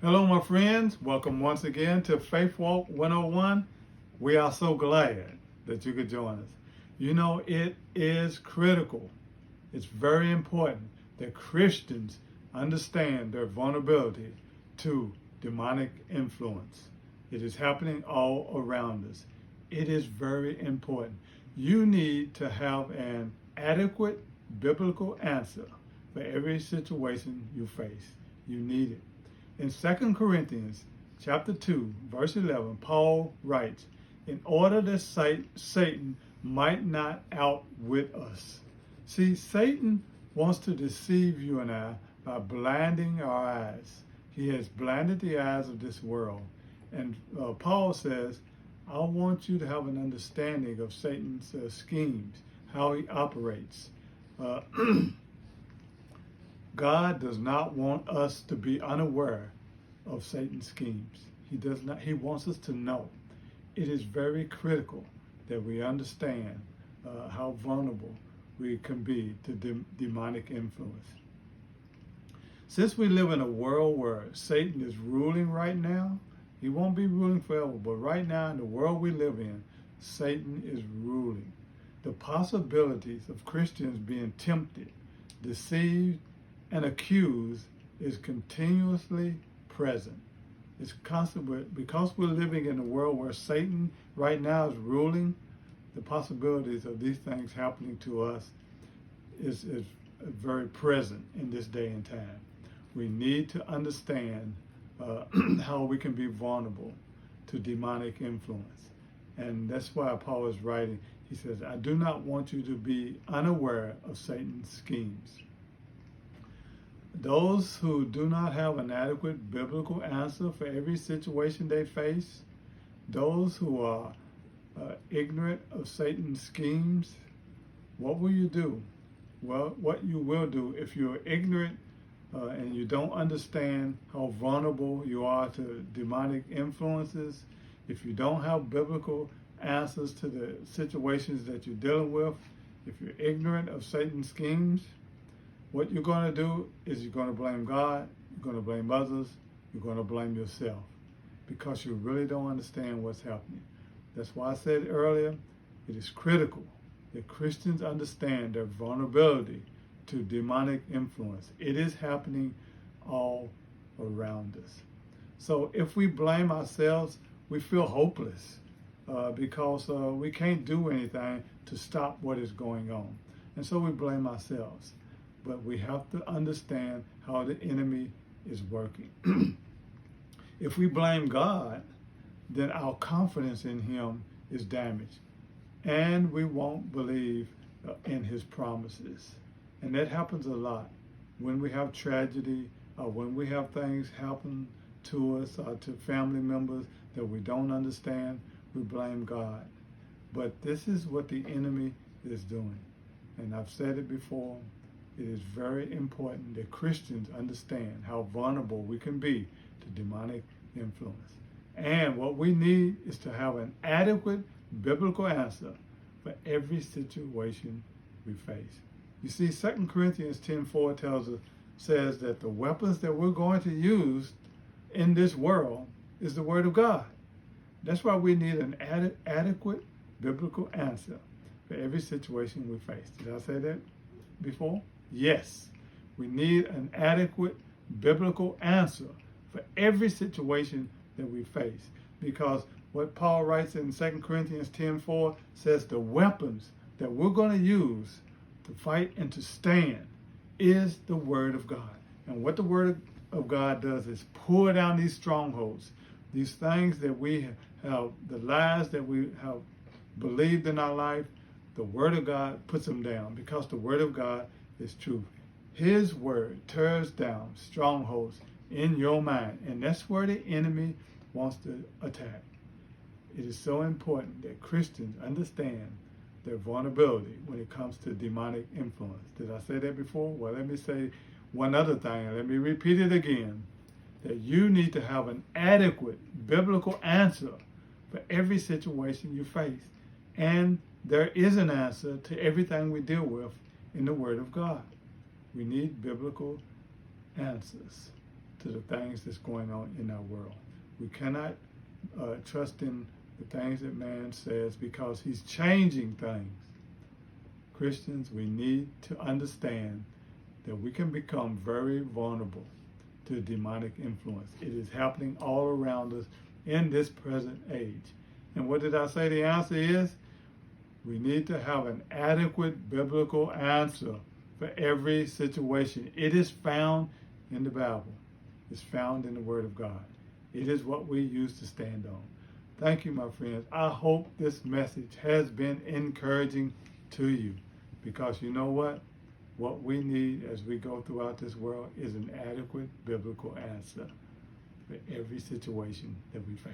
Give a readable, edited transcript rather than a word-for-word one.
Hello, my friends. Welcome once again to Faith Walk 101. We are so glad that you could join us. You know, it is critical, it's very important that Christians understand their vulnerability to demonic influence. It is happening all around us. It is very important. You need to have an adequate biblical answer for every situation you face. You need it. In 2 Corinthians chapter 2, verse 11, Paul writes, in order that Satan might not outwit us. See, Satan wants to deceive you and I by blinding our eyes. He has blinded the eyes of this world. And Paul says, I want you to have an understanding of Satan's schemes, how he operates. Uh, God does not want us to be unaware of Satan's schemes. He does not. He wants us to know. It is very critical that we understand how vulnerable we can be to demonic influence. Since we live in a world where Satan is ruling right now, he won't be ruling forever, but right now in the world we live in, Satan is ruling. The possibilities of Christians being tempted, deceived, and accused is continuously present. It's constant because we're living in a world where Satan right now is ruling. The possibilities of these things happening to us is very present in this day and time. We need to understand how we can be vulnerable to demonic influence. And that's why Paul is writing. He says, I do not want you to be unaware of Satan's schemes. Those who do not have an adequate biblical answer for every situation they face, those who are ignorant of Satan's schemes, what will you do? Well, what you will do if you're ignorant and you don't understand how vulnerable you are to demonic influences, if you don't have biblical answers to the situations that you're dealing with, if you're ignorant of Satan's schemes, what you're going to do is you're going to blame God, you're going to blame others, you're going to blame yourself because you really don't understand what's happening. That's why I said earlier, it is critical that Christians understand their vulnerability to demonic influence. It is happening all around us. So if we blame ourselves, we feel hopeless because we can't do anything to stop what is going on. And so we blame ourselves. But we have to understand how the enemy is working. If we blame God, then our confidence in him is damaged. And we won't believe in his promises. And that happens a lot. When we have tragedy, or when we have things happen to us or to family members that we don't understand, we blame God. But this is what the enemy is doing. And I've said it before. It is very important that Christians understand how vulnerable we can be to demonic influence. And what we need is to have an adequate biblical answer for every situation we face. You see, 2 Corinthians 10:4 says that the weapons that we're going to use in this world is the Word of God. That's why we need an adequate biblical answer for every situation we face. Did I say that before? Yes, we need an adequate biblical answer for every situation that we face. Because what Paul writes in 2 Corinthians 10:4 says the weapons that we're going to use to fight and to stand is the Word of God. And what the Word of God does is pull down these strongholds, these things that we have, the lies that we have believed in our life. The Word of God puts them down because the Word of God is truth. His word tears down strongholds in your mind, and that's where the enemy wants to attack. It is so important that Christians understand their vulnerability when it comes to demonic influence. Did I say that before? Well, let me say one other thing, and let me repeat it again, that you need to have an adequate biblical answer for every situation you face. And there is an answer to everything we deal with in the Word of God. We need biblical answers. to the things that's going on in our world. We cannot trust in the things that man says because he's changing things. Christians, we need to understand that we can become very vulnerable to demonic influence. It is happening all around us in this present age. And what did I say the answer is? We need to have an adequate biblical answer for every situation. It is found in the Bible. It's found in the Word of God. It is what we use to stand on. Thank you, my friends. I hope this message has been encouraging to you, because you know what? What we need as we go throughout this world is an adequate biblical answer for every situation that we face.